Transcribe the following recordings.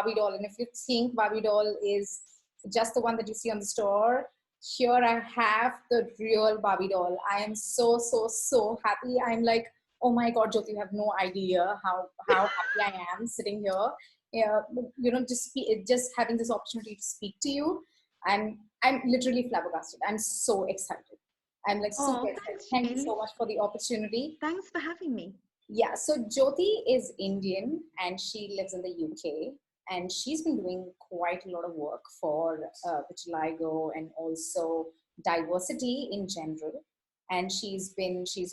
Barbie doll. And if you think Barbie doll is just the one that you see on the store, here I have the real Barbie doll. I am so, so, so happy. I'm like, oh my God, Jyoti, you have no idea how happy I am sitting here. Yeah, just having this opportunity to speak to you. I'm literally flabbergasted. I'm so excited. I'm like super Oh, excited. thanks, Thank you Shane. so much for the opportunity. Thanks for having me. Yeah, so Jyoti is Indian and she lives in the UK, and she's been doing quite a lot of work for vitiligo and also diversity in general. And she's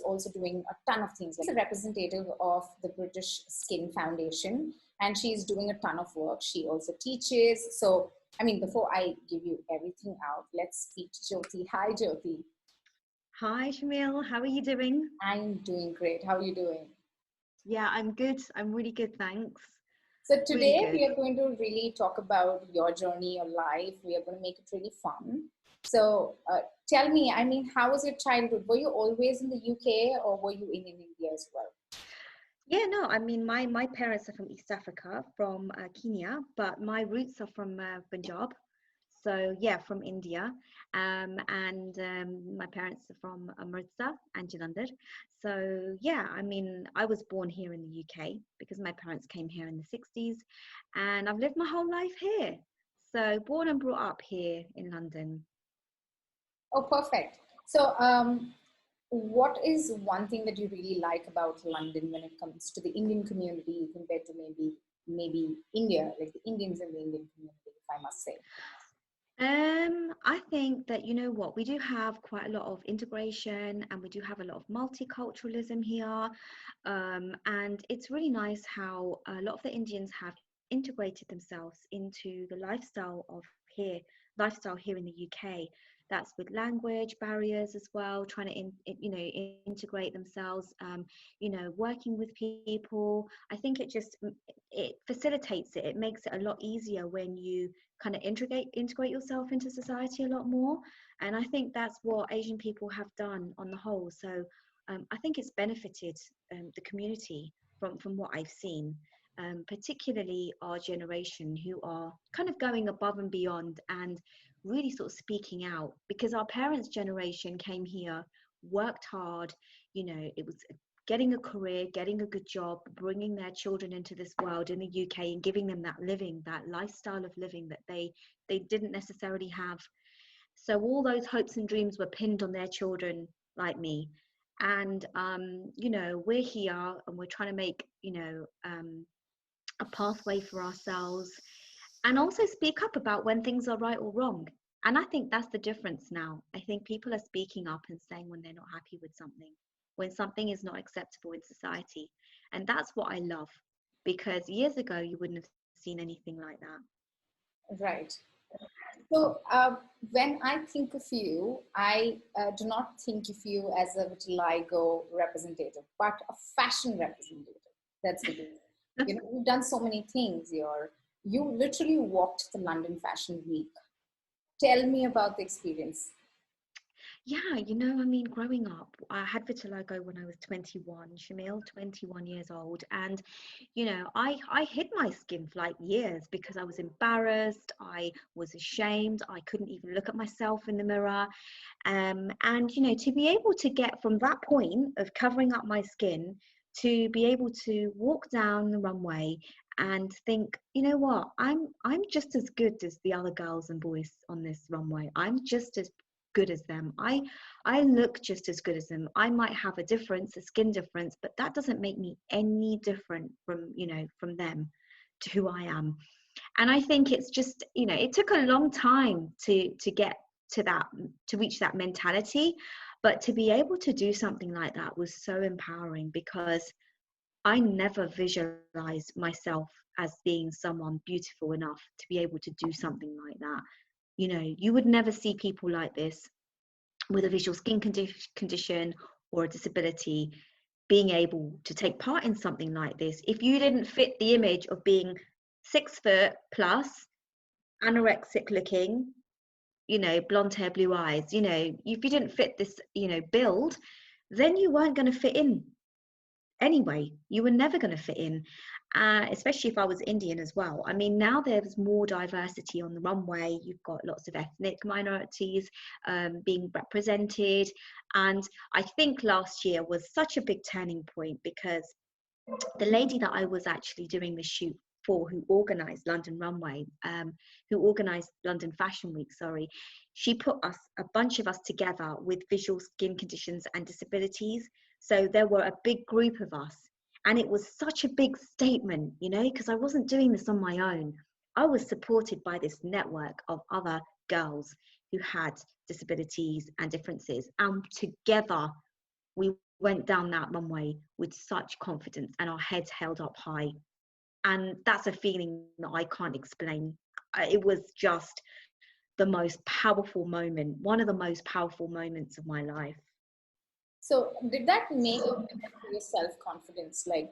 also doing a ton of things. She's a representative of the British Skin Foundation, and she's doing a ton of work. She also teaches. So, I mean, before I give you everything out, let's speak to Jyoti. Hi, Jyoti. Hi, Shamil. How are you doing? I'm doing great. How are you doing? Yeah, I'm good. I'm really good, thanks. So Really today good. we are going to really talk about your journey, your life. We are going to make it really fun. So tell me, I mean, how was your childhood? Were you always in the UK or were you in India as well? Yeah, no, I mean, my parents are from East Africa, from Kenya, but my roots are from Punjab. So yeah, from India. And my parents are from Amritsar and Jalandhar. So yeah, I mean, I was born here in the UK because my parents came here in the 60s, and I've lived my whole life here. So born and brought up here in London. Oh, perfect. So what is one thing that you really like about London when it comes to the Indian community compared to maybe India, like the Indians in the Indian community, if I must say? I think that, you know what, we do have quite a lot of integration and we do have a lot of multiculturalism here. And it's really nice how a lot of the Indians have integrated themselves into the lifestyle here in the UK. That's with language barriers as well, trying to integrate themselves, working with people. I think it facilitates it. It makes it a lot easier when you kind of integrate yourself into society a lot more. And I think that's what Asian people have done on the whole. So I think it's benefited the community from what I've seen, particularly our generation who are kind of going above and beyond and really sort of speaking out, because our parents' generation came here, worked hard, it was getting a career, getting a good job, bringing their children into this world in the UK and giving them that lifestyle of living that they didn't necessarily have. So all those hopes and dreams were pinned on their children like me. And we're here and we're trying to make, a pathway for ourselves and also speak up about when things are right or wrong. And I think that's the difference now. I think people are speaking up and saying when they're not happy with something, when something is not acceptable in society. And that's what I love, because years ago you wouldn't have seen anything like that. Right. So when I think of you, I do not think of you as a vitiligo representative, but a fashion representative. That's the thing. You've done so many things. You literally walked the London Fashion Week. Tell me about the experience. Yeah, I mean, growing up, I had vitiligo when I was 21, Shamil, 21 years old. And, I hid my skin for like years because I was embarrassed. I was ashamed. I couldn't even look at myself in the mirror. And, to be able to get from that point of covering up my skin to be able to walk down the runway and think, you know what, I'm just as good as the other girls and boys on this runway. I'm just as good as them. I look just as good as them. I might have a skin difference, but that doesn't make me any different from them to who I am. And I think it's just, you know, it took a long time to get to that, to reach that mentality, but to be able to do something like that was so empowering, because I never visualized myself as being someone beautiful enough to be able to do something like that. You know, you would never see people like this with a visual skin condition or a disability being able to take part in something like this if you didn't fit the image of being 6 foot plus, anorexic looking, you know, blonde hair, blue eyes. You know, if you didn't fit this, you know, build, then you weren't going to fit in anyway. You were never going to fit in, especially if I was Indian as well. I mean, now there's more diversity on the runway. You've got lots of ethnic minorities being represented. And I think last year was such a big turning point, because the lady that I was actually doing the shoot for, who organized London Runway, who organized London Fashion Week, sorry, she put us, a bunch of us together with visual skin conditions and disabilities. So there were a big group of us. And it was such a big statement, you know, because I wasn't doing this on my own. I was supported by this network of other girls who had disabilities and differences. And together we went down that runway with such confidence and our heads held up high. And that's a feeling that I can't explain. It was just the most powerful moment, one of the most powerful moments of my life. So did that make a difference to your self-confidence? Like,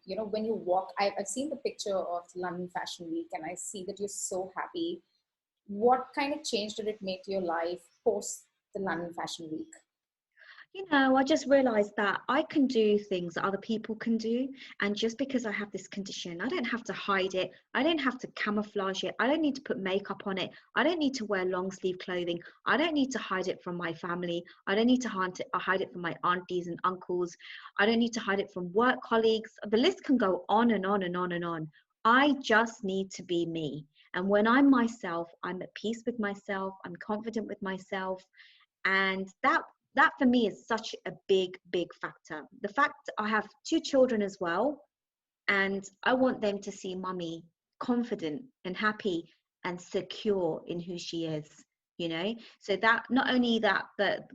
you know, when you walk, I've seen the picture of London Fashion Week and I see that you're so happy. What kind of change did it make to your life post the London Fashion Week? You know, I just realized that I can do things that other people can do. And just because I have this condition, I don't have to hide it. I don't have to camouflage it. I don't need to put makeup on it. I don't need to wear long sleeve clothing. I don't need to hide it from my family. I don't need to hide it from my aunties and uncles. I don't need to hide it from work colleagues. The list can go on and on and on and on. I just need to be me. And when I'm myself, I'm at peace with myself. I'm confident with myself. And that for me is such a big factor. The fact I have 2 children as well, and I want them to see mummy confident and happy and secure in who she is, you know. So that, not only that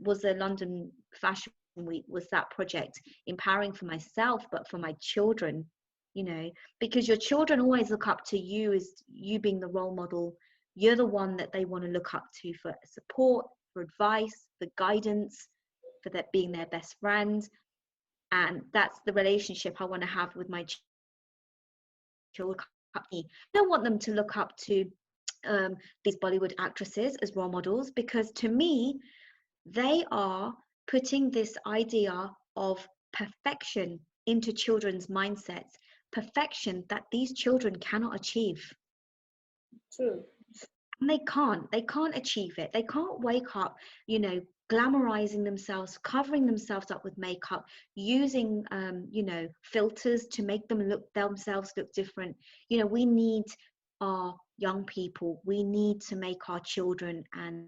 was a London Fashion Week, was that project empowering for myself, but for my children, you know, because your children always look up to you as you being the role model. You're the one that they want to look up to for support, for advice, for guidance, for that being their best friend. And that's the relationship I want to have with my children. I don't want them to look up to these Bollywood actresses as role models, because to me, they are putting this idea of perfection into children's mindsets, perfection that these children cannot achieve. True. And they can't achieve it. They can't wake up, you know, glamorizing themselves, covering themselves up with makeup, using you know, filters to make themselves look different. You know, we need our young people, we need to make our children and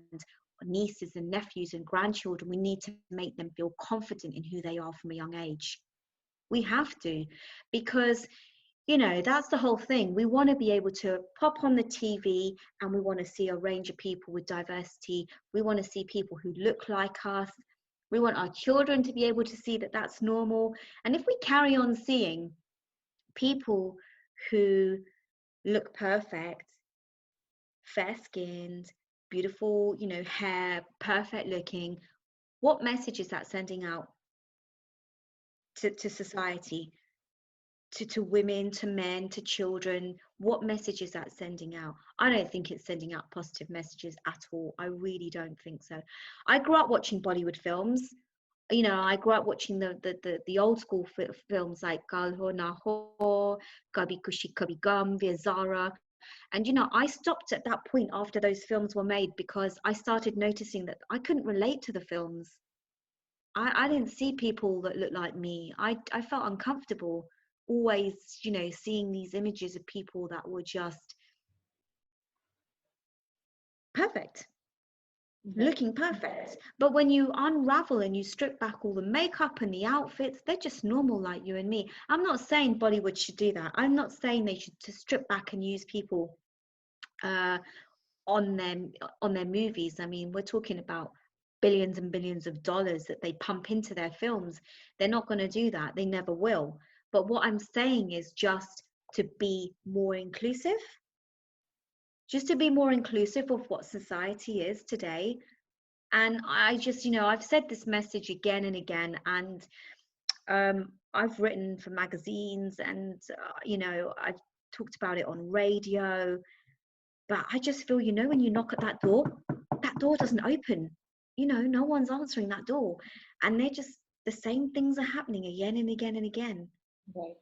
nieces and nephews and grandchildren, we need to make them feel confident in who they are from a young age. We have to, because, you know, that's the whole thing. We want to be able to pop on the TV and we want to see a range of people with diversity. We want to see people who look like us. We want our children to be able to see that that's normal. And if we carry on seeing people who look perfect, fair skinned, beautiful, you know, hair, perfect looking, what message is that sending out to society? To women, to men, to children? What message is that sending out? I don't think it's sending out positive messages at all. I really don't think so. I grew up watching Bollywood films. You know, I grew up watching the old school films like Kal Ho Na Ho, Kabhi Kushi Kabhi Gum, Veer Zara. And you know, I stopped at that point after those films were made, because I started noticing that I couldn't relate to the films. I didn't see people that looked like me. I felt uncomfortable always, you know, seeing these images of people that were just perfect, Mhm. looking perfect. But when you unravel and you strip back all the makeup and the outfits, they're just normal like you and me. I'm not saying Bollywood should do that. I'm not saying they should to strip back and use people uh, on their movies. I mean, we're talking about billions and billions of dollars that they pump into their films. They're not going to do that. They never will. But what I'm saying is just to be more inclusive, just to be more inclusive of what society is today. And I just, I've said this message again and again, and I've written for magazines, and I've talked about it on radio. But I just feel, when you knock at that door doesn't open. No one's answering that door, and they're just, the same things are happening again and again and again. Right.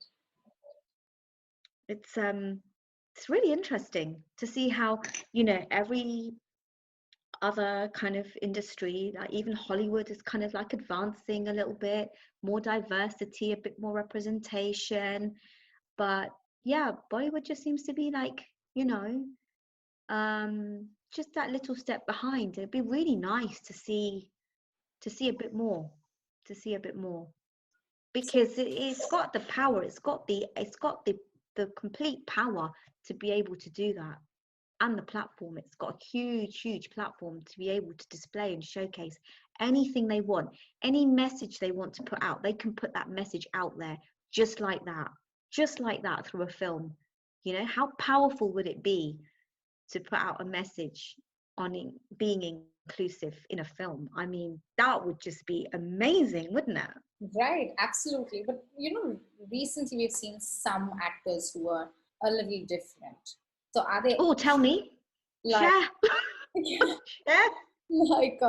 It's really interesting to see how, every other kind of industry, like even Hollywood, is kind of like advancing a little bit, more diversity, a bit more representation. But yeah, Bollywood just seems to be like, just that little step behind. It'd be really nice to see a bit more, because it's got the power, it's got the complete power to be able to do that. And the platform, it's got a huge platform to be able to display and showcase anything they want, any message they want to put out. They can put that message out there just like that through a film. How powerful would it be to put out a message on being inclusive in a film? I mean, that would just be amazing, wouldn't it? Right, absolutely. But recently we've seen some actors who are a little different. So are they Oh, tell me. like Share. Share. like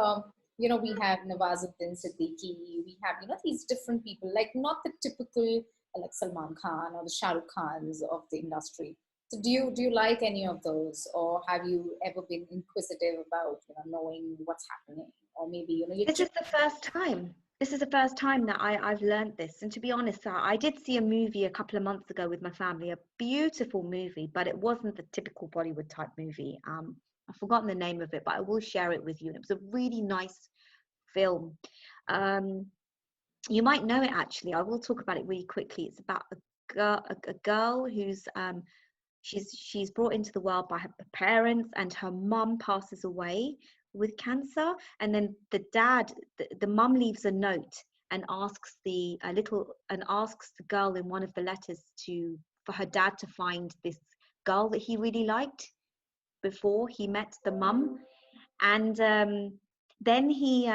we have Nawazuddin Siddiqui, we have these different people, like not the typical like Salman Khan or the Shah Rukh Khans of the industry. So do you like any of those, or have you ever been inquisitive about knowing what's happening, or maybe you This is the first time. This is the first time that I've learned this. And to be honest, I did see a movie a couple of months ago with my family, a beautiful movie, but it wasn't the typical Bollywood type movie. I've forgotten the name of it, but I will share it with you. And it was a really nice film. Um, you might know it actually. I will talk about it really quickly. It's about a girl who's she's brought into the world by her parents, and her mum passes away with cancer. And then the mum leaves a note and asks the girl in one of the letters for her dad to find this girl that he really liked before he met the mum. And then he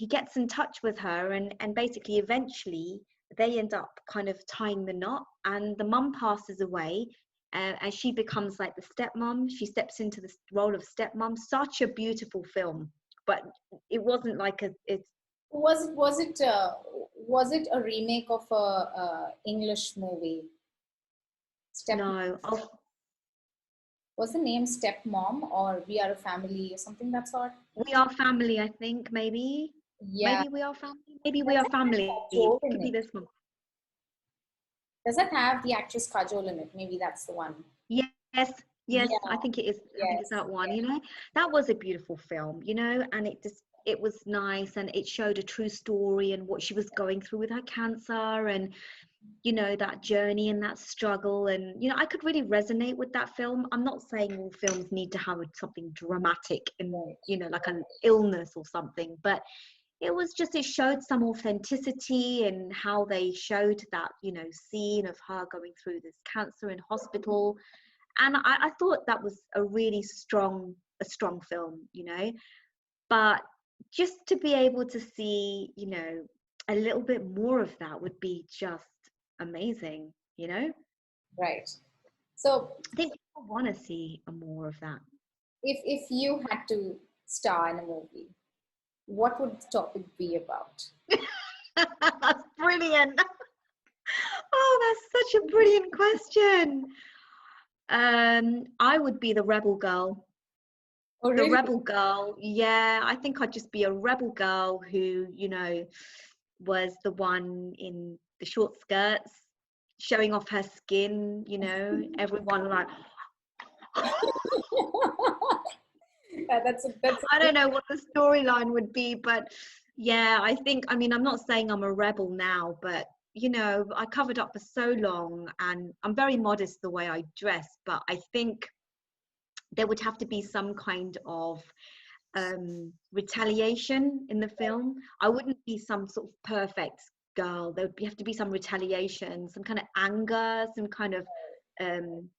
gets in touch with her, and basically eventually they end up kind of tying the knot, and the mum passes away, and she becomes like the stepmom. She steps into the role of stepmom. Such a beautiful film, but it wasn't like it's was it a remake of a English movie? Step no. Oh, was the name Stepmom or We Are a Family or something that sort? We Are Family, I think. Yeah. Maybe We Are Family. Maybe We Does Are it have Family. It Kajol could in be it? this one. Does it have the actress Kajol in it? Maybe that's the one. Yes, yes, Yeah. I think it is. I think it's Yes. that one. Yes. That was a beautiful film, and it was nice, and it showed a true story and what she was going through with her cancer, and that journey and that struggle. And I could really resonate with that film. I'm not saying all films need to have something dramatic and Right. like an illness or something, but it showed some authenticity, and how they showed that scene of her going through this cancer in hospital. And I thought that was a really strong film. But just to be able to see a little bit more of that would be just amazing. Right. So I think people want to see more of that. if you had to star in a movie, what would the topic be about? That's brilliant. Oh, that's such a brilliant question. I would be the rebel girl. Oh, The really? rebel girl. Yeah, I think I'd just be a rebel girl who, was the one in the short skirts, showing off her skin, everyone like, That's I don't know what the storyline would be, but yeah, I mean, I'm not saying I'm a rebel now, but I covered up for so long, and I'm very modest the way I dress, but I think there would have to be some kind of retaliation in the film. I wouldn't be some sort of perfect girl. There would have to be some retaliation, some kind of anger, some kind of um,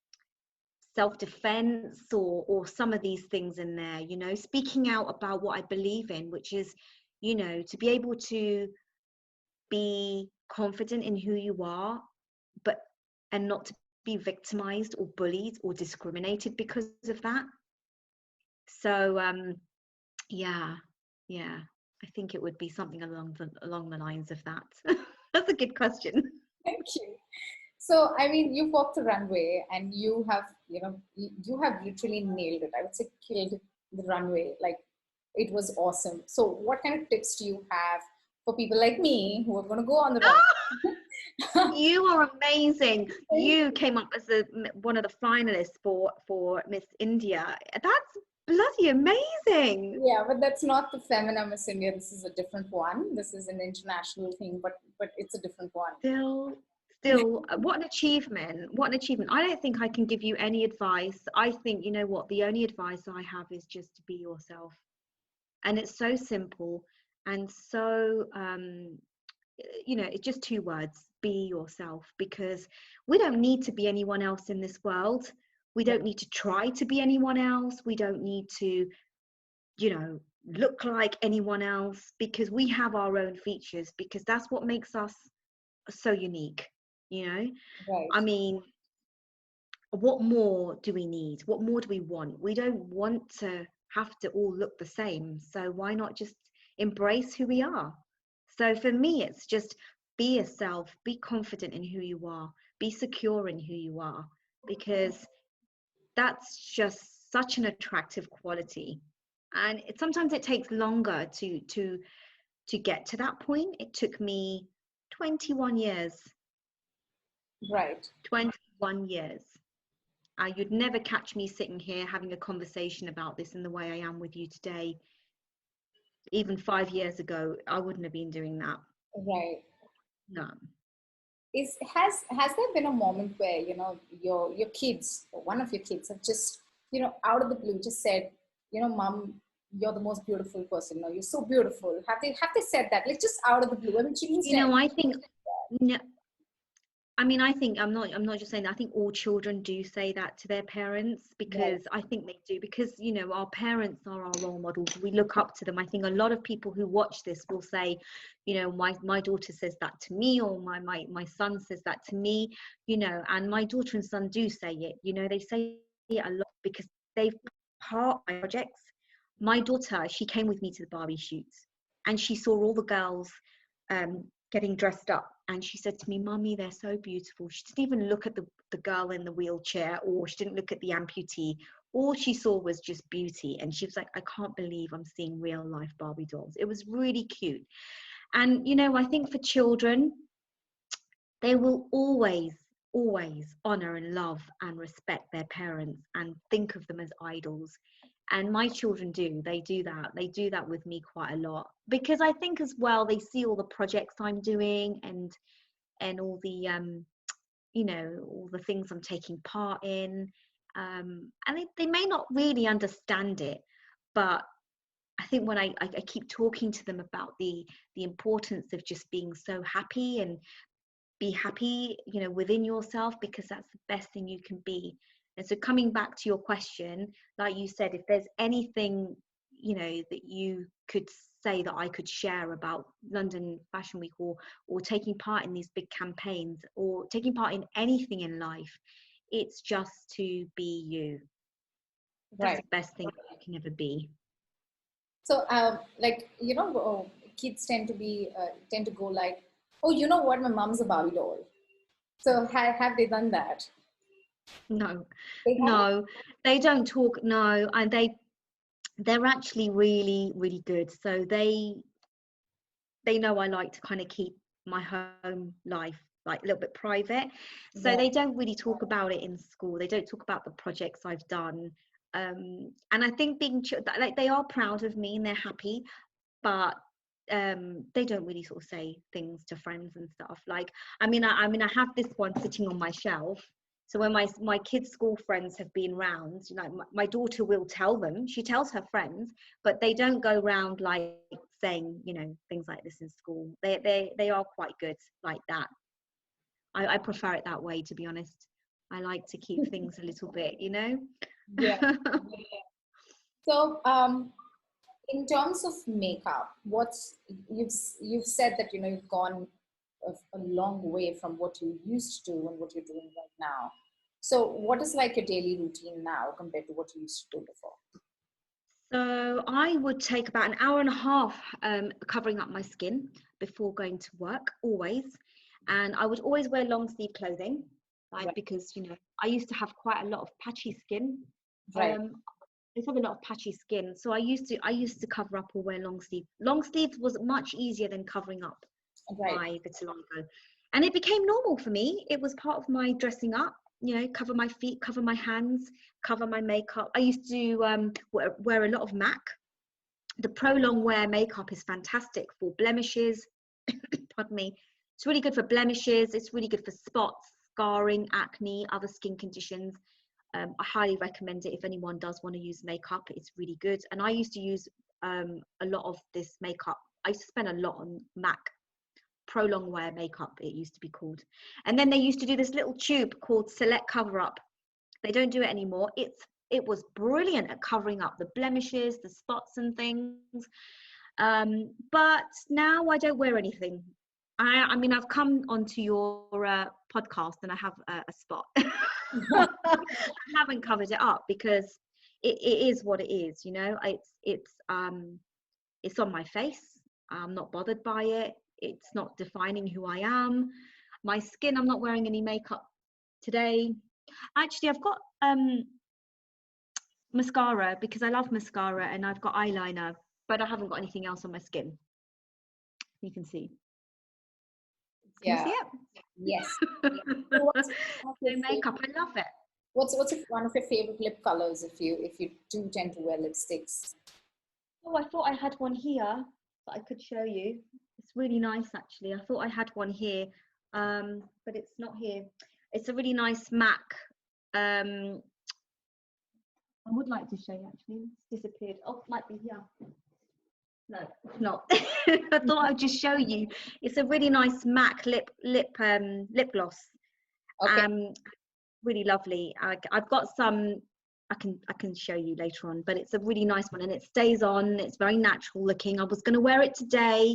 self-defense, or some of these things in there. You know, speaking out about what I believe in, which is, you know, to be able to be confident in who you are, but and not to be victimized or bullied or discriminated because of that. So yeah, yeah, I think it would be something along the lines of that. That's a good question. Thank you. So, I mean, you've walked the runway and you have, you have literally nailed it. I would say killed the runway. Like, it was awesome. So, what kind of tips do you have for people like me who are going to go on the runway? You are amazing. You came up as one of the finalists for Miss India. That's bloody amazing. Yeah, but that's not the Femina Miss India. This is a different one. This is an international thing, but it's a different one. Still, what an achievement. What an achievement. I don't think I can give you any advice. I think, you know what, the only advice I have is just to be yourself. And it's so simple and so you know, it's just two words: be yourself. Because we don't need to be anyone else in this world. We don't need to try to be anyone else. We don't need to, you know, look like anyone else, because we have our own features, because that's what makes us so unique, you know. Right. I mean, what more do we need? What more do we want? We don't want to have to all look the same, so why not just embrace who we are? So for me, it's just be yourself, be confident in who you are, be secure in who you are, because that's just such an attractive quality. And sometimes it takes longer to get to that point. It took me 21 years. Right. 21 years. You'd never catch me sitting here having a conversation about this in the way I am with you today. Even 5 years ago, I wouldn't have been doing that. Right. No. Has there been a moment where, your kids, or one of your kids, have just, out of the blue just said, Mom, you're the most beautiful person, or you're so beautiful? Have they said that, like, just out of the blue? I mean, she didn't You say know, I anything. think, no, I mean, I think I'm not just saying that. I think all children do say that to their parents, Right. because I think they do, because, you know, our parents are our role models. We look up to them. I think a lot of people who watch this will say, you know, my daughter says that to me, or my son says that to me, you know, and my daughter and son do say it. You know, they say it a lot because they've part of my projects. My daughter, she came with me to the Barbie shoots, and she saw all the girls getting dressed up, and she said to me, Mummy, they're so beautiful. She didn't even look at the girl in the wheelchair, or she didn't look at the amputee. All she saw was just beauty, and she was like, I can't believe I'm seeing real life Barbie dolls. It was really cute. And, you know, I think for children, they will always honor and love and respect their parents and think of them as idols. And my children they do that with me quite a lot, because I think as well they see all the projects I'm doing, and all the you know, all the things I'm taking part in, and they may not really understand it, but I think when I keep talking to them about the importance of just being so happy, and be happy, you know, within yourself, because that's the best thing you can be. And so coming back to your question, like you said, if there's anything, you know, that you could say that I could share about London Fashion Week, or taking part in these big campaigns, or taking part in anything in life, it's just to be you. That's Right. the best thing that you can ever be. So, like, kids tend to go like, oh, you know what? My mom's a Barbie doll. So, have they done that? No, They haven't. no, they don't talk. No, and they're actually really, really good. So they know I like to kind of keep my home life like a little bit private. So Right. they don't really talk about it in school. They don't talk about the projects I've done. And I think like, they are proud of me and they're happy, but they don't really sort of say things to friends and stuff. Like, I mean, I have this one sitting on my shelf, So when my kids' school friends have been round, you know, my daughter will tell them, she tells her friends, but they don't go round like saying, you know, things like this in school. They are quite good like that. I prefer it that way, to be honest. I like to keep things a little bit, you know. Yeah. So, in terms of makeup, what's you've said that you've gone a long way from what you used to do and what you're doing right now. So, what is like your daily routine now compared to what you used to do before? So I would take about an hour and a half covering up my skin before going to work, always. And I would always wear long sleeve clothing, like, Right. because, you know, I used to have quite a lot of patchy skin. Right. I used to have a lot of patchy skin, so I used to cover up or wear long sleeve. Long sleeves was much easier than covering up Right. my vitiligo, and it became normal for me. It was part of my dressing up. You know, cover my feet, cover my hands, cover my makeup. I used to wear a lot of MAC. The Pro Long Wear makeup is fantastic for blemishes. Pardon me. It's really good for blemishes. It's really good for spots, scarring, acne, other skin conditions. I highly recommend it if anyone does want to use makeup. It's really good. And I used to use a lot of this makeup. I used to spend a lot on MAC Pro Long Wear makeup, it used to be called. And then they used to do this little tube called Select Cover Up. They don't do it anymore. It was brilliant at covering up the blemishes, the spots and things. But now I don't wear anything. I mean, I've come onto your podcast and I have a spot. I haven't covered it up because it is what it is, you know. It's on my face. I'm not bothered by it. It's not defining who I am. My skin, I'm not wearing any makeup today. Actually, I've got mascara because I love mascara, and I've got eyeliner, but I haven't got anything else on my skin. You can see. Can you Yeah. see it? Yes. So what's one of your No makeup. favorite, I love it. one of your favorite lip colors if you do tend to wear lipsticks? Oh, I thought I had one here that I could show you. It's really nice, actually. I thought I had one here, but it's not here. It's a really nice MAC. I would like to show you, actually. It's disappeared. Oh, it might be here. No, it's not. I thought I'd just show you. It's a really nice MAC lip gloss. Okay. Really lovely. I've got some. I can show you later on, but it's a really nice one, and it stays on. It's very natural looking. I was going to wear it today,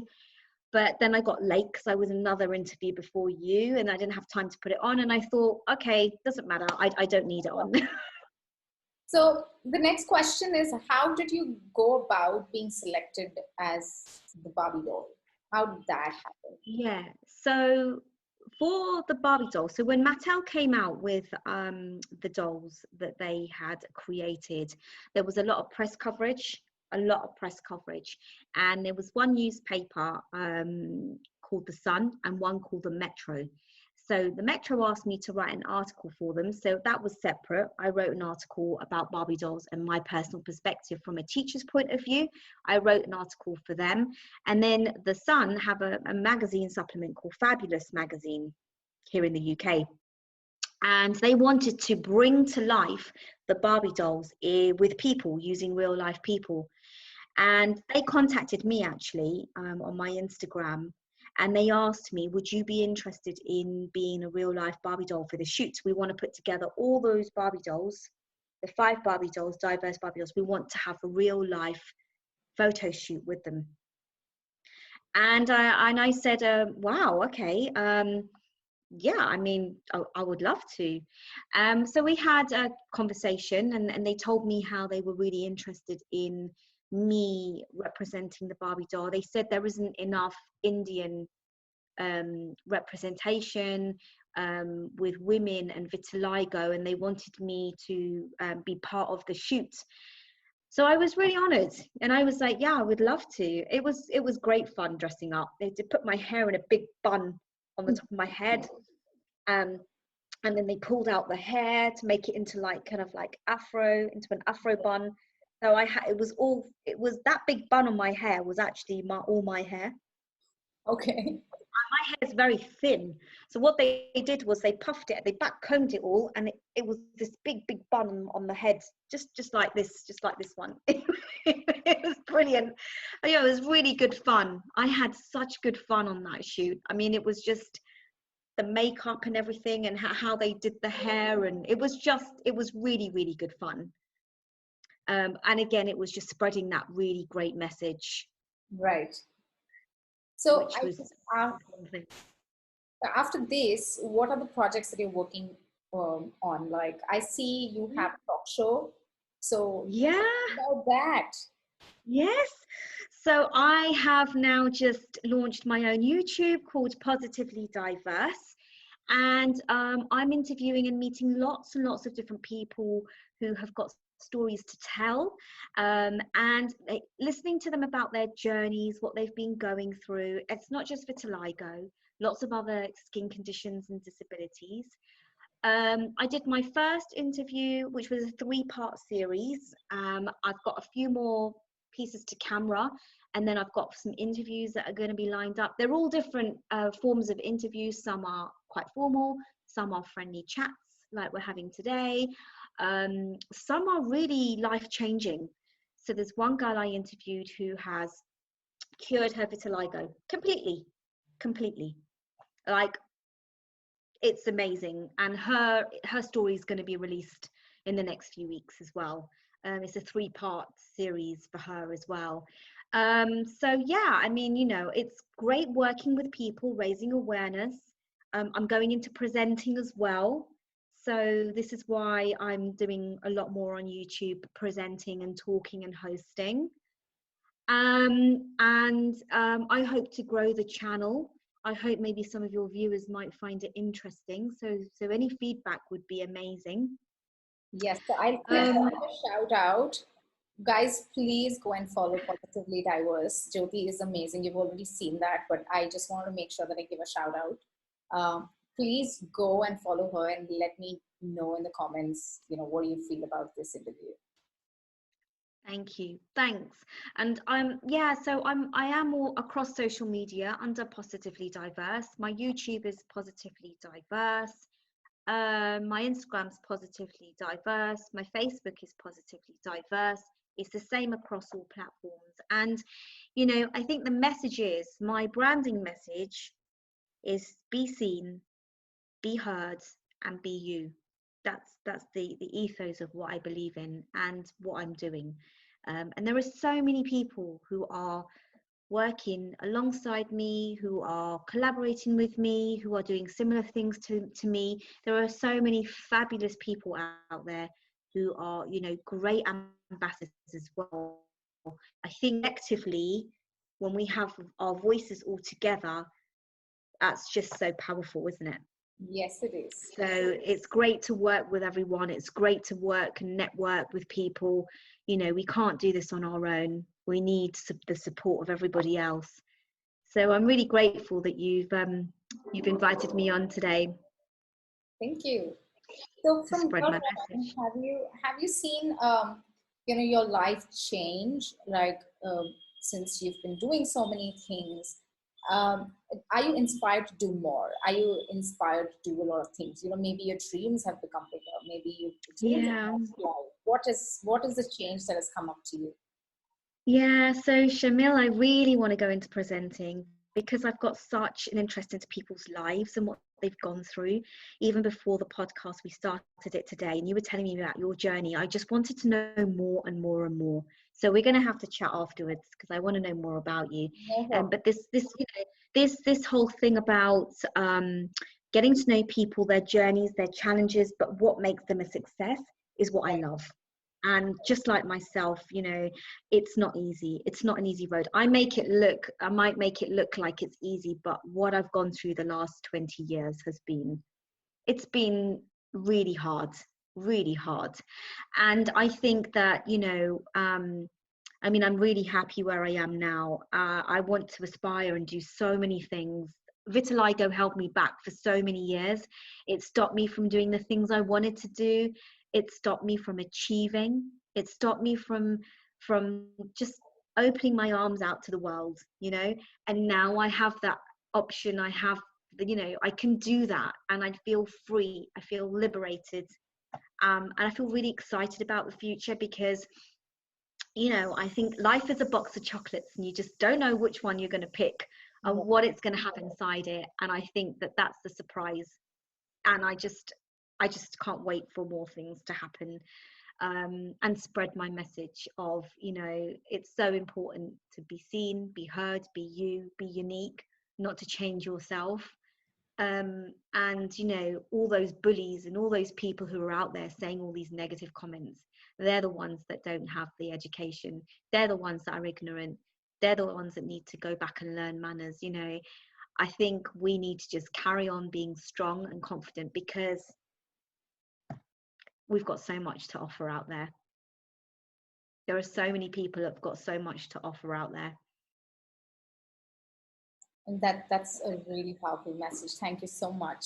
but then I got late because I was in another interview before you, and I didn't have time to put it on. And I thought, okay, doesn't matter. I don't need it on. So the next question is, how did you go about being selected as the Barbie doll? How did that happen? Yeah. So for the Barbie doll, so when Mattel came out with the dolls that they had created, there was a lot of press coverage, and there was one newspaper called The Sun and one called the Metro. So the Metro asked me to write an article for them. So that was separate. I wrote an article about Barbie dolls and my personal perspective from a teacher's point of view. I wrote an article for them. And then The Sun have a magazine supplement called Fabulous Magazine here in the UK. And they wanted to bring to life the Barbie dolls with people, using real life people. And they contacted me, actually, on my Instagram, and they asked me, would you be interested in being a real life Barbie doll for the shoot? We want to put together all those Barbie dolls, the 5 Barbie dolls, diverse Barbie dolls. We want to have a real life photo shoot with them. And I said, wow, okay. Yeah, I mean, I would love to. So we had a conversation, and they told me how they were really interested in me representing the Barbie doll. They said there isn't enough Indian representation with women and vitiligo, and they wanted me to be part of the shoot. So I was really honored, and I was like, yeah, I would love to. It was great fun dressing up. They did put my hair in a big bun on the top of my head, and then they pulled out the hair to make it into like kind of like into an afro bun. So it was that big bun on my hair was actually all my hair. Okay. my hair is very thin. So what they did was they puffed it, they back combed it all, and it was this big bun on the head, just like this one. It was brilliant. Yeah, it was really good fun. I had such good fun on that shoot. I mean, it was just the makeup and everything, and how they did the hair, and it was really good fun. And again, it was just spreading that really great message, Right. So which I was just after this, what are the projects that you're working on? Like I see you have a talk show. So yeah. about that. Yes. So I have now just launched my own YouTube called Positively Diverse. And I'm interviewing and meeting lots and lots of different people who have got stories to tell, and listening to them about their journeys, what they've been going through. It's not just vitiligo, lots of other skin conditions and disabilities. I did my first interview, which was a 3-part series. I've got a few more pieces to camera, and then I've got some interviews that are going to be lined up. They're all different forms of interviews. Some are quite formal, some are friendly chats like we're having today. Some are really life-changing. So there's one girl I interviewed who has cured her vitiligo completely. Like, it's amazing, and her story is going to be released in the next few weeks as well. It's a 3-part series for her as well. So yeah, I mean, you know, it's great working with people, raising awareness. I'm going into presenting as well, so this is why I'm doing a lot more on YouTube, presenting and talking and hosting. And I hope to grow the channel. I hope maybe some of your viewers might find it interesting. So any feedback would be amazing. Yes, so I'll quickly Um, give a shout out. Guys, please go and follow Positively Diverse. Jyoti is amazing. You've already seen that, but I just want to make sure that I give a shout out. Please go and follow her and let me know in the comments, what do you feel about this interview? Thank you. Thanks. And I am all across social media under Positively Diverse. My YouTube is Positively Diverse. My Instagram's Positively Diverse. My Facebook is Positively Diverse. It's the same across all platforms. And, you know, I think the message is, my branding message is be seen, be heard, and be you. That's the ethos of what I believe in and what I'm doing. And there are so many people who are working alongside me, who are collaborating with me, who are doing similar things to me. There are so many fabulous people out there who are, you know, great ambassadors as well. I think collectively, when we have our voices all together, that's just so powerful, isn't it? Yes, it is. So it's great to work with everyone. It's great to work and network with people. You know, we can't do this on our own. We need the support of everybody else. So I'm really grateful that you've invited me on today Thank you. So to from spread your my end, message. have you seen your life change, like since you've been doing so many things? Um, are you inspired to do more? Are you inspired to do a lot of things? Maybe your dreams have become bigger. Maybe you've changed Yeah. your life. What is the change that has come up to you? Yeah, so Shamil, I really want to go into presenting because I've got such an interest into people's lives and what they've gone through. Even before the podcast, we started it today, and you were telling me about your journey. I just wanted to know more and more and more. So we're going to have to chat afterwards because I want to know more about you. No problem. But this whole thing about getting to know people, their journeys, their challenges, but what makes them a success is what I Right. love. And just like myself, you know, it's not easy. It's not an easy road. I might make it look like it's easy, but what I've gone through the last 20 years it's been really hard, really hard. And I think that, you know, I mean, I'm really happy where I am now. I want to aspire and do so many things. Vitiligo held me back for so many years. It stopped me from doing the things I wanted to do. It stopped me from achieving. It stopped me from just opening my arms out to the world, you know. And now I have option. I have, you know, I can do that, and I feel free. I feel liberated, and I feel really excited about the future because, you know, I think life is a box of chocolates, and you just don't know which one you're going to pick and what it's going to have inside it. And I think that that's the surprise. And I just can't wait for more things to happen, and spread my message of, you know, it's so important to be seen, be heard, be you, be unique, not to change yourself. And you know, all those bullies and all those people who are out there saying all these negative comments, they're the ones that don't have the education, they're the ones that are ignorant, they're the ones that need to go back and learn manners. You know, I think we need to just carry on being strong and confident because we've got so much to offer out there. There are so many people that have got so much to offer out there. And that's a really powerful message. Thank you so much.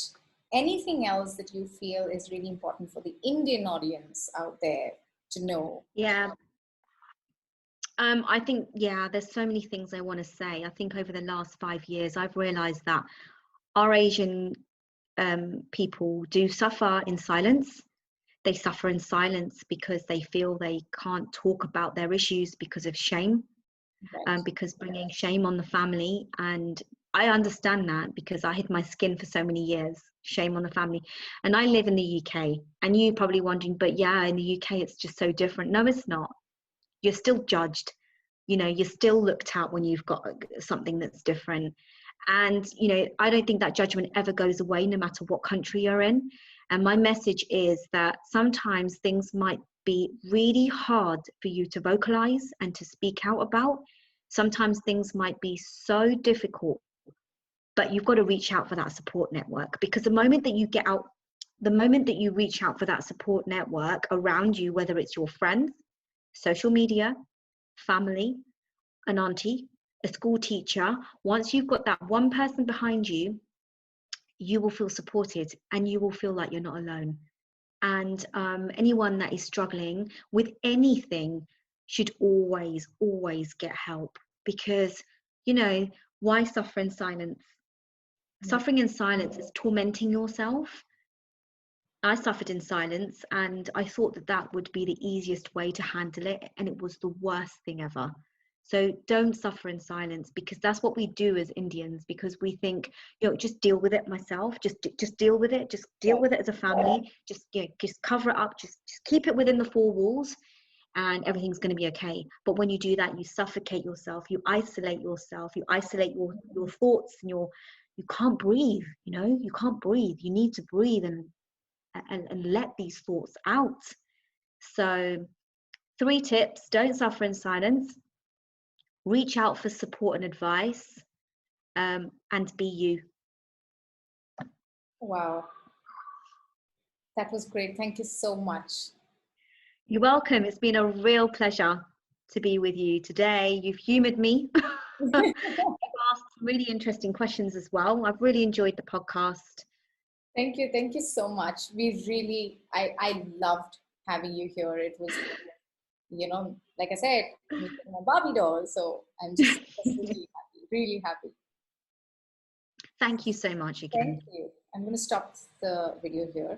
Anything else that you feel is really important for the Indian audience out there to know? Yeah. I think, yeah, there's so many things I want to say. I think over the last 5 years, I've realized that our Asian people do suffer in silence. They suffer in silence because they feel they can't talk about their issues because of shame, Right. because bringing shame on the family. And I understand that because I hid my skin for so many years, shame on the family. And I live in the UK, and you probably wondering, but yeah, in the UK, it's just so different. No, it's not. You're still judged. You know, you're still looked at when you've got something that's different. And, you know, I don't think that judgment ever goes away, no matter what country you're in. And my message is that sometimes things might be really hard for you to vocalize and to speak out about. Sometimes things might be so difficult, but you've got to reach out for that support network, because the moment that you get out, the moment that you reach out for that support network around you, whether it's your friends, social media, family, an auntie, a school teacher, once you've got that one person behind you, you will feel supported and you will feel like you're not alone. And anyone that is struggling with anything should always, always get help, because, you know, why suffer in silence? Suffering in silence is tormenting yourself. I suffered in silence, and I thought that that would be the easiest way to handle it, and it was the worst thing ever. So don't suffer in silence, because that's what we do as Indians, because we think, you know, just deal with it myself, just deal with it, just deal with it as a family, just, you know, just cover it up, just keep it within the four walls, and everything's going to be okay. But when you do that, you suffocate yourself, you isolate your thoughts, and you can't breathe. You know, you can't breathe. You need to breathe and let these thoughts out. So 3 tips: don't suffer in silence, reach out for support and advice, and be you. Wow. That was great. Thank you so much. You're welcome. It's been a real pleasure to be with you today. You've humored me. You've asked really interesting questions as well. I've really enjoyed the podcast. Thank you. Thank you so much. I loved having you here. It was, you know, like I said, meeting my Barbie doll. So I'm just really happy. Thank you so much again. Thank you. I'm going to stop the video here.